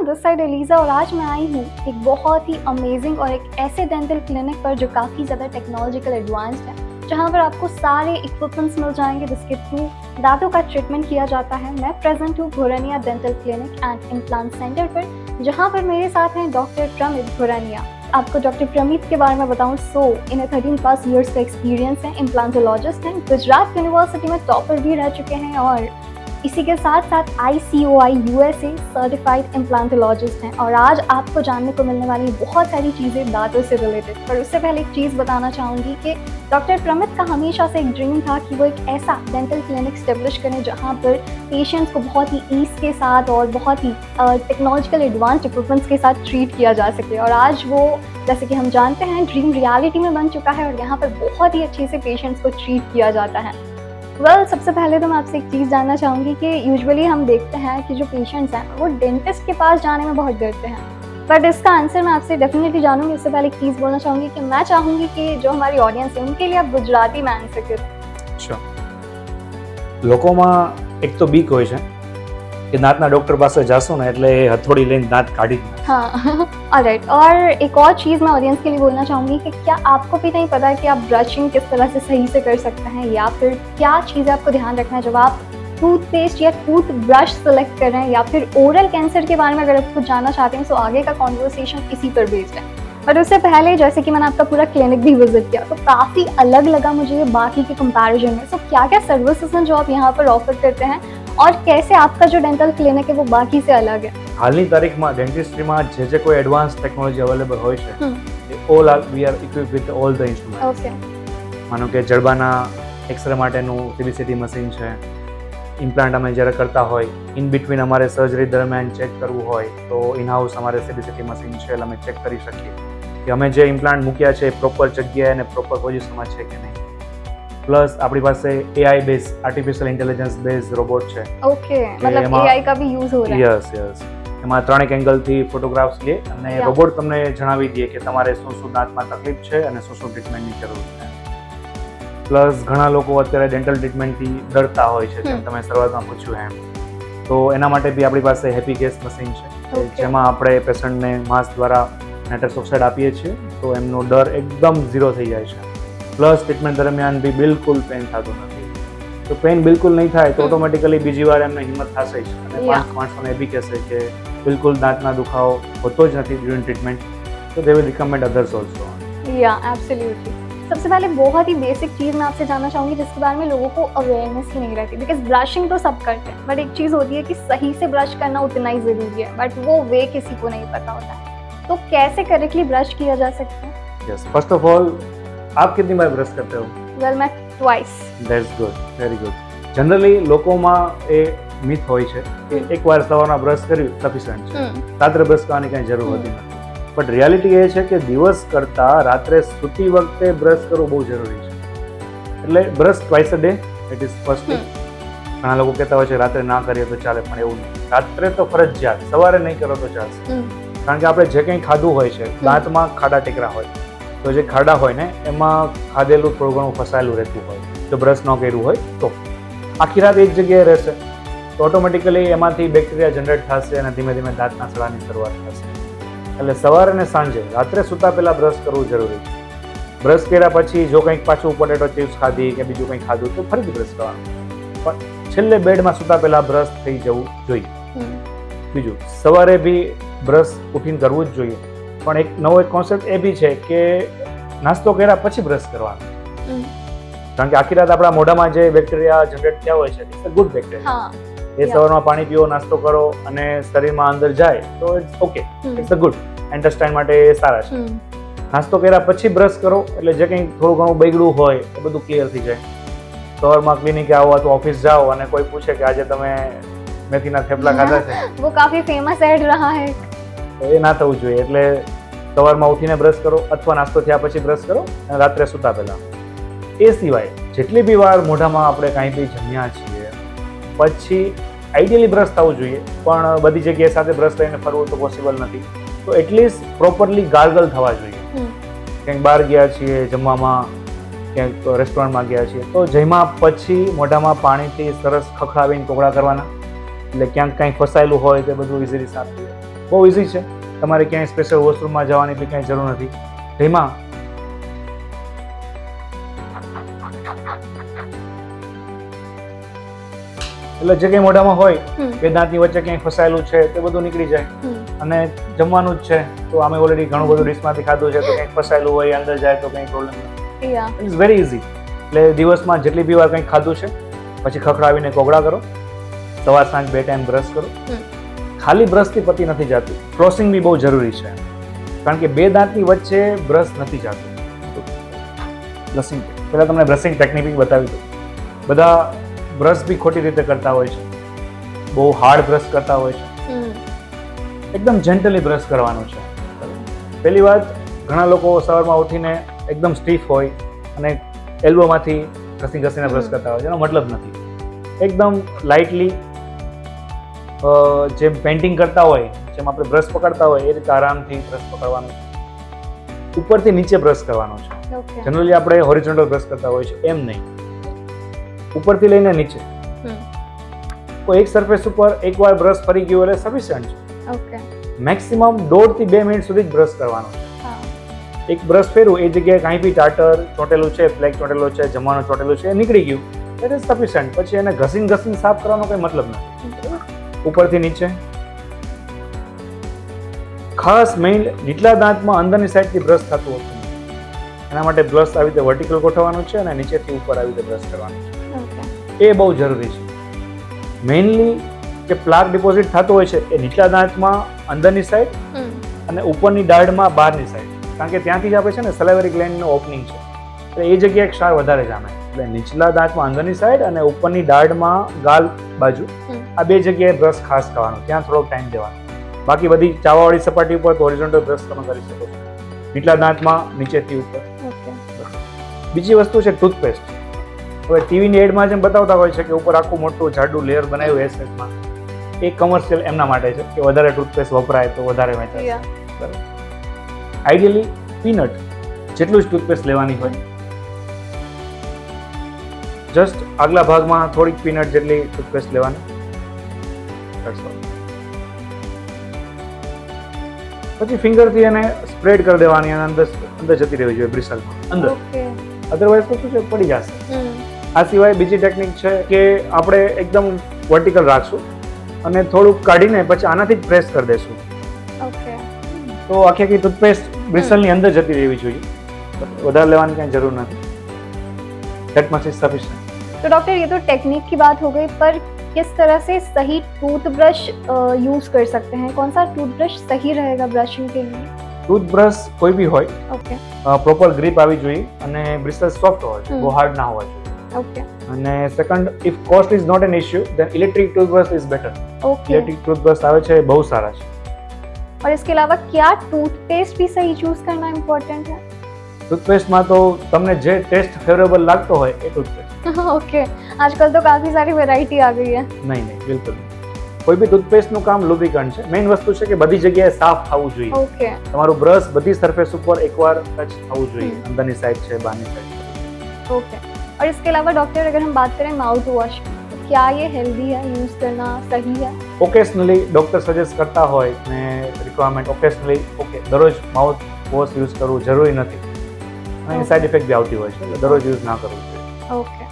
Everyone, this side Elijah और आज मैं आई हूँ एक बहुत ही अमेजिंग और एक ऐसे डेंटल क्लिनिक पर जो काफ़ी ज़्यादा टेक्नोलॉजिकल एडवांस्ड है, जहाँ पर आपको सारे इक्विपमेंट्स मिल जाएंगे जिसके थ्रू दांतों का ट्रीटमेंट किया जाता है। मैं प्रेजेंट हूँ Ghurania dental clinic and implant centre पर, जहाँ पर मेरे साथ हैं डॉक्टर प्रमित घुरानिया। आपको डॉक्टर प्रमित के बारे में बताऊँ सो इन्हें 13+ ईयर्स का एक्सपीरियंस है, इम्प्लांटोलॉजिस्ट हैं, गुजरात यूनिवर्सिटी में टॉपर भी रह चुके हैं और इसी के साथ साथ ICOI USA सर्टिफाइड इम्प्लांटोलॉजिस्ट हैं। और आज आपको जानने को मिलने वाली बहुत सारी चीज़ें दांतों से रिलेटेड। पर उससे पहले एक चीज़ बताना चाहूँगी कि डॉक्टर प्रमित का हमेशा से एक ड्रीम था कि वो एक ऐसा डेंटल क्लिनिक स्टेब्लिश करें जहाँ पर पेशेंट्स को बहुत ही ईज़ के साथ और बहुत ही टेक्नोलॉजिकल एडवांस्ड इक्विपमेंट्स के साथ ट्रीट किया जा सके। और आज वो, जैसे कि हम जानते हैं, ड्रीम रियलिटी में बन चुका है और यहाँ पर बहुत ही अच्छे से पेशेंट्स को ट्रीट किया जाता है। सबसे पहले तो मैं आपसे एक चीज़ जानना चाहूँगी कि यूजुअली हम देखते हैं कि जो पेशेंट्स हैं वो डेंटिस्ट के पास जाने में बहुत डरते हैं, बट इसका आंसर मैं आपसे डेफिनेटली जानूँगी। इससे पहले एक चीज़ बोलना चाहूँगी कि मैं चाहूँगी कि जो हमारी ऑडियंस है उनके लिए आप गुजराती में आंसर करें। श्योर। लोકોમાં એક તો બીક હોય છે કે દાંતના ડૉક્ટર પાસે જાશો ને એટલે હથોડી લઈને દાંત કાઢી દે। हाँ, ऑलराइट। और एक और चीज़ मैं ऑडियंस के लिए बोलना चाहूँगी कि क्या आपको भी नहीं पता कि आप ब्रशिंग किस तरह से सही से कर सकते हैं, या फिर क्या चीज़ें आपको ध्यान रखना है जब आप टूथपेस्ट या टूथ ब्रश सेलेक्ट कर रहे हैं, या फिर ओरल कैंसर के बारे में अगर आप कुछ जानना चाहते हैं तो आगे का कॉन्वर्सेशन इसी पर बेस्ड है। पर उससे पहले जैसे कि मैंने आपका पूरा क्लिनिक भी विजिट किया तो काफ़ी अलग लगा मुझे ये बाकी के कंपैरिजन में। सो क्या क्या सर्विसेज हैं जो आप यहाँ पर ऑफर करते हैं और कैसे आपका जो डेंटल क्लिनिक है वो बाकी से अलग है? હાલની તારીખમાં ડેન્ટિસ્ટ્રીમાં જે કોઈ એડવાન્સ ટેકનોલોજી અવેલેબલ હોય છે એ all are we are equip with all the instrument. Okay, માનો કે જડબાના એક્સરે માટેનું CBCT મશીન છે, ઇમ્પ્લાન્ટ અમે જ્યારે કરતા હોય ઇન બિટવીન અમારે સર્જરી દરમિયાન ચેક કરવું હોય તો ઇન હાઉસ અમારે CBCT મશીન છે એટલે અમે ચેક કરી શકીએ કે અમે જે ઇમ્પ્લાન્ટ મૂક્યા છે એ પ્રોપર જગ્યાએ અને પ્રોપર પોઝિશનમાં છે કે નહીં। પ્લસ આપણી પાસે AI base artificial intelligence base robot છે। ओके, मतलब AI का भी यूज हो रहा है। યસ એમાં 3 એંગલથી ફોટોગ્રાફ્સ લે અને રોબોટ તમને જણાવી દે કે તમારે શું દાંતમાં તકલીફ છે અને શું ટ્રીટમેન્ટની જરૂર છે। પ્લસ ઘણા લોકો અત્યારે ડેન્ટલ ટ્રીટમેન્ટથી ડરતા હોય છે, જેમ તમે શરૂઆતમાં પૂછ્યું એમ, તો એના માટે બી આપણી પાસે હેપી ગેસ મશીન છે જેમાં આપણે પેશન્ટને માસ્ક દ્વારા નાઇટ્રસ ઓક્સાઇડ આપીએ છીએ તો એમનો ડર એકદમ ઝીરો થઈ જાય છે। પ્લસ ટ્રીટમેન્ટ દરમિયાન બી બિલકુલ પેન થતું નથી। તો પેન બિલકુલ નહીં થાય તો ઓટોમેટિકલી બીજી વાર એમને હિંમત થશે જ અને માણસોને એ બી કહેશે કે બિલકુલ દાંતના દુખાવો હોતો જ નથી ડ્યુરિંગ ट्रीटमेंट, तो they will recommend others also. या एब्सोल्युटली। सबसे पहले बहुत ही बेसिक चीज़ मैं आपसे जानना चाहूँगी जिसके बारे में लोगों को अवेयरनेस ही नहीं रहती, बिकॉज ब्रशिंग तो सब करते हैं बट एक चीज़ होती है कि सही से ब्रश करना उतना ही ज़रूरी है, बट वो वे किसी को नहीं पता होता है। तो कैसे करेक्टली ब्रश किया जा सकता है? यस, फर्स्ट ऑफ ऑल आप कितनी बार ब्रश करते हो? वेल, मैं twice. That's good, very good. Generally લોકોમાં એ મિથ હોય છે કે એકવાર સવારમાં બ્રશ કર્યું સફિશિયન્ટ છે, રાત્રે બ્રશ કરવાની કાંઈ જરૂર હોતી નથી। બટ રિયાલિટી એ છે કે દિવસ કરતાં રાત્રે સૂતી વખતે બ્રશ કરવું બહુ જરૂરી છે। એટલે brush twice a day, it is first thing. ઘણા લોકો કહેતા હોય છે રાત્રે ના કરીએ તો ચાલે, પણ એવું નહીં। રાત્રે તો ફરજિયાત, સવારે નહીં કરો તો ચાલશે। કારણ કે આપણે જે કંઈ ખાધું હોય છે, દાંતમાં ખાડા ટેકરા હોય, તો જે ખાડા હોય ને એમાં ખાધેલું થોડું ઘણું ફસાયેલું રહેતું હોય, જો બ્રશ ન કર્યું હોય તો આખી રાત એક જગ્યાએ રહેશે તો ઓટોમેટિકલી એમાંથી બેક્ટેરિયા જનરેટ થશે અને ધીમે ધીમે દાંતના સડાની શરૂઆત થશે। એટલે સવારે અને સાંજે રાત્રે સૂતા પહેલાં બ્રશ કરવું જરૂરી છે। બ્રશ કર્યા પછી જો કંઈક પાછું પોટેટો ચિપ્સ ખાધી કે બીજું કંઈક ખાધું તો ફરીથી બ્રશ કરવાનું, પણ છેલ્લે બેડમાં સૂતા પહેલાં બ્રશ થઈ જવું જોઈએ। બીજું, સવારે બી બ્રશ ઉઠીને કરવું જ જોઈએ, પણ એક નવો એક કોન્સેપ્ટ એ બી છે કે નાસ્તો કર્યા પછી બ્રશ કરવાનો, કારણ કે આખી રાત આપણા મોઢામાં જે બેક્ટેરિયા જનરેટ થયા હોય છે ઇટ્સ અ ગુડ બેક્ટેરિયા। એ સવારમાં પાણી પીવો, નાસ્તો કરો અને શરીરમાં અંદર જાય તો it's okay, it's a good, intestine માટે એ સારા છે। નાસ્તો કર્યા પછી બ્રશ કરો એટલે જે કંઈ થોડું ઘણું બગડ્યું હોય એ બધું ક્લિયર થઈ જાય। સવારમાં ક્લિનિકે આવો અથવા ઓફિસ જાઓ અને કોઈ પૂછે કે આજે તમે મેથીના થેપલા ખાધા છે, वो काफी फेमस एड रहा है, તો એ ના થવું જોઈએ। એટલે સવારમાં ઉઠીને બ્રશ કરો અથવા નાસ્તો થયા પછી બ્રશ કરો અને રાત્રે સૂતા પહેલાં। એ સિવાય જેટલી બી વાર મોઢામાં આપણે કાંઈ બી જમ્યા છીએ પછી આઈડિયલી બ્રશ થવું જોઈએ, પણ બધી જગ્યાએ સાથે બ્રશ લઈને ફરવું તો પોસિબલ નથી, તો એટલીસ્ટ પ્રોપરલી ગાર્ગલ થવા જોઈએ। ક્યાંક બહાર ગયા છીએ જમવામાં, ક્યાંક રેસ્ટોરન્ટમાં ગયા છીએ તો જમ્યા પછી મોઢામાં પાણીથી સરસ ખખડાવીને કોગળા કરવાના, એટલે ક્યાંક કાંઈ ફસાયેલું હોય તે બધું ઇઝીલી સાફ થઈ જાય। બહુ ઇઝી છે. તમારે ક્યાંય સ્પેશિયલ વોશરૂમમાં જવાની બી ક્યાંય જરૂર નથી. તેમાં એટલે જે કંઈ મોઢામાં હોય બે દાંતની વચ્ચે ક્યાંય ફસાયેલું છે તે બધું નીકળી જાય. અને જમવાનું જ છે તો અમે ઓલરેડી ઘણું બધું ડિશમાંથી ખાધું છે તો કંઈક ફસાયેલું હોય અંદર જાય તો કંઈ પ્રોબ્લેમ નથી. It's very easy. એટલે દિવસમાં જેટલી બી વાર કંઈક ખાધું છે પછી ખખડાવીને કોગળા કરો, સવાર સાંજ 2 ટાઈમ બ્રશ કરો. ખાલી બ્રશથી પતી નથી જતું, ફ્લોસિંગ બી બહુ જરૂરી છે કારણ કે બે દાંતની વચ્ચે બ્રશ નથી જતું. બ્રશિંગ પહેલાં તમને બ્રશિંગ ટેકનિક બી બતાવી દઉં. બધા બ્રશ બી ખોટી રીતે કરતા હોય છે, બહુ હાર્ડ બ્રશ કરતા હોય છે. એકદમ જેન્ટલી બ્રશ કરવાનું છે. પહેલી વાત, ઘણા લોકો સવારમાં ઉઠીને એકદમ સ્ટીફ હોય અને એલ્બોમાંથી ઘસીને બ્રશ કરતા હોય છે, એનો મતલબ નથી. એકદમ લાઇટલી જેમ પેઇન્ટિંગ કરતા હોય, જેમ આપણે બ્રશ પકડતા હોય એ રીતે આરામથી બ્રશ પકડવાનું છે. ઉપરથી નીચે બ્રશ કરવાનો છે. જનરલી આપણે હોરિઝોન્ટલ બ્રશ કરતા હોય છે, એમ નહીં. ઉપરથી લઈને નીચે કોઈ એક સરફેસ ઉપર એકવાર બ્રશ ફરી ગયું એટલે સફિશિયન્ટ છે. મેક્સિમમ 1.5 થી 2 મિનિટ સુધી જ બ્રશ કરવાનો છે. એક બ્રશ ફેરવું એ જગ્યાએ કાંઈ બી ટાટર ચોટેલું છે, ફ્લેક ચોટેલો છે, જમવાનું ચોટેલું છે, એ નીકળી ગયું એટલે સફિશિયન્ટ. પછી એને ઘસીને સાફ કરવાનો કોઈ મતલબ નથી. ઉપરથી નીચે ખાસ મેઇન નીચલા દાંતમાં અંદરની સાઈડથી બ્રશ થતું હતું, એના માટે બ્રશ આવી રીતે વર્ટિકલ ગોઠવવાનું છે અને નીચેથી ઉપર આવી રીતે બ્રશ કરવાનું છે. એ બહુ જરૂરી છે. મેઇનલી જે પ્લાક ડિપોઝિટ થતો હોય છે એ નીચલા દાંતમાં અંદરની સાઈડ અને ઉપરની દાઢમાં બહારની સાઈડ, કારણ કે ત્યાંથી જ આપણે છે ને સલાઇવરી ગ્લેન્ડનું ઓપનિંગ છે એટલે એ જગ્યાએ ક્ષાર વધારે જામે. એટલે નીચલા દાંતમાં અંદરની સાઈડ અને ઉપરની દાઢમાં ગાલ બાજુ આ બે જગ્યાએ બ્રશ ખાસ કરવાનો, ત્યાં થોડોક ટાઈમ દેવાનો. બાકી બધી ચાવાવાળી સપાટી ઉપર હોરિઝોન્ટલ બ્રશ તમે કરી શકો છો. નીચલા દાંતમાં નીચેથી ઉપર. બીજી વસ્તુ છે ટૂથપેસ્ટ. હવે ટીવીની એડમાં જેમ બતાવતા હોય છે કે ઉપર આખું મોટું જાડું લેયર બનાવ્યું એ શેપમાં, એ કમર્શિયલ એમના માટે છે કે વધારે ટૂથપેસ્ટ વપરાય તો વધારે વેચાય. આઈડિયલી પીનટ જેટલું જ ટૂથપેસ્ટ લેવાની હોય. જસ્ટ આગલા ભાગમાં થોડીક પીનટ જેટલી ટૂથપેસ્ટ લેવાની. પછી ફિંગરથી એને સ્પ્રેડ કરી દેવાની અને અંદર જતી રહેવી જોઈએ બ્રિસલમાં અંદર. અધરવાઇઝ તો શું છે પડી જશે. આ સિવાય બીજી ટેકનિક છે કે આપણે એકદમ વર્ટિકલ રાખશું અને થોડુંક કાઢીને પછી આનાથી જ પ્રેસ કરી દેશું તો આખી ટૂથપેસ્ટ બ્રિસલની અંદર જતી રહેવી જોઈએ. વધારે લેવાની कहीं जरूर नहीं. That much is sufficient. तो डॉक्टर ये तो टेक्निक की बात हो गई, पर किस तरह से सही टूथब्रश यूज कर सकते हैं? कौन सा टूथब्रश सही रहेगा ब्रशिंग के लिए? टूथब्रश कोई भी હોય ओके પ્રોપર ગ્રીપ આવી જોઈએ અને બ્રિસલ સોફ્ટ હોવા જોઈએ, બહુ હાર્ડ ના હોવા જોઈએ. ओके અને second, if cost is not an issue then electric toothbrush is better. Okay electric toothbrush આવે છે બહુ સારા છે. और इसके अलावा क्या टूथपेस्ट भी सही चूज करना इम्पोर्टेंट है? ટૂથપેસ્ટમાં તો તમને જે ટેસ્ટ ફેવરેબલ લાગતો હોય એ ટૂથપેસ્ટ. ओके आजकल तो काफी सारी वैरायटी आ गई है. નહીં બિલકુલ નહીં. કોઈ બી ટૂથપેસ્ટનું કામ લુબ્રિકન્ટ છે. મેઇન વસ્તુ છે કે બધી જગ્યાએ સાફ થવું જોઈએ. ओके તમારું બ્રશ બધી સરફેસ ઉપર એકવાર ટચ થવું જોઈએ, અંદરની સાઈડ છે બહારની સાઈડ. ओके और इसके अलावा डॉक्टर अगर हम बात करें माउथ वॉश की, तो क्या ये हेल्दी है, यूज करना सही है? ઓકેશનલી ડોક્ટર સજેસ્ટ કરતા હોય ને રિક્વાયરમેન્ટ ઓકેશનલી ઓકે, દરરોજ માઉથ વોશ યુઝ કરવું જરૂરી નથી અને એની સાઈડ ઇફેક્ટ બી આવતી હોય છે એટલે દરરોજ યુઝ ના કરવું જોઈએ. ओके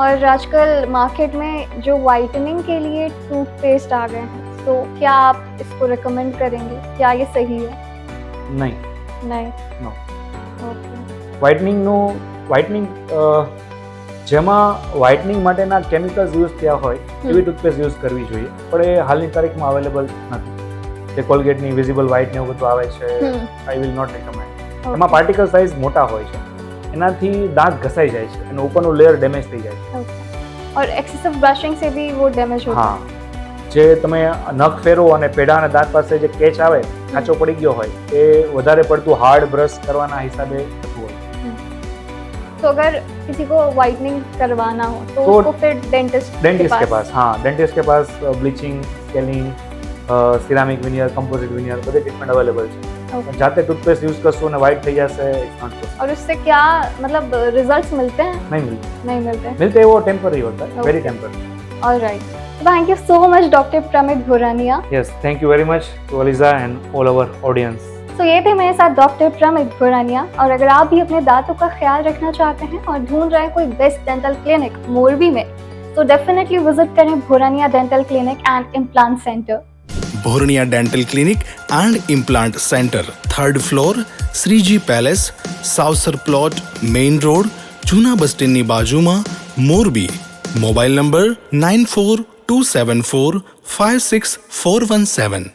और आजकल मार्केट में जो वाइटनिंग के लिए टूथपेस्ट आ गए हैं, तो क्या आप इसको रिकमेंड करेंगे? क्या ये सही है? નહીં. नहीं. No. ओके વ્હાઇટનિંગ જેમાં વ્હાઇટનિંગ માટેના કેમિકલ્સ યુઝ થયા હોય એવી ટૂથપેસ્ટ યુઝ કરવી જોઈએ, પણ એ હાલની તારીખમાં અવેલેબલ નથી. જે કોલગેટની વિઝિબલ વ્હાઇટ ને એવું બધું આવે છે, આઈ વિલ નોટ રેકમેન્ડ. એમાં પાર્ટિકલ સાઇઝ મોટા હોય છે, એનાથી દાંત ઘસાઈ જાય છે અને ઉપરનું લેયર ડેમેજ થઈ જાય છે. ओके और एक्सेसिव ब्रशिंग से भी वो डैमेज होता હા, જે તમે નખ ફેરો અને પેઢા અને દાંત પાસે જે કેચ આવે કાચો પડી ગયો હોય એ વધારે પડતું હાર્ડ બ્રશ કરવાના હિસાબે થતું હોય. है. तो अगर किसी को वाइटनिंग करवाना हो तो तो उसको फिर डेंटिस्ट के पास हाँ, डेंटिस्ट के पास bleaching, scaling, ceramic veneer, composite veneer બધી ટ્રીટમેન્ટ અવેલેબલ છે. Okay. જાતે ટૂથપેસ્ટ યુઝ કરશો અને વ્હાઇટ થઈ જશે, ઇટ્સ નોટ પોસિબલ. और उससे क्या मतलब रिजल्ट्स मिलते हैं? नहीं मिलते. नहीं मिलते. मिलते हैं वो टेम्पररी होता है, Okay. Very temporary. ऑलराइट. तो Thank you so much, Dr. Pramit Bhorania. Yes, thank you very much to Aliza and all our audience. तो ये थे मेरे साथ डॉक्टर प्रमित भोरानिया। और अगर आप भी अपने दांतों का ख्याल रखना चाहते हैं और ढूंढ रहे हैं कोई बेस्ट डेंटल क्लिनिक मोरबी में, तो डेफिनेटली विजिट करें Bhorania dental clinic and implant centre. Bhorania dental clinic and implant centre, 3rd floor, Shriji palace, Savsar plot, main road, જૂના બસ સ્ટેન્ડની બાજુમાં, મોરબી। Mobile number 9427456417।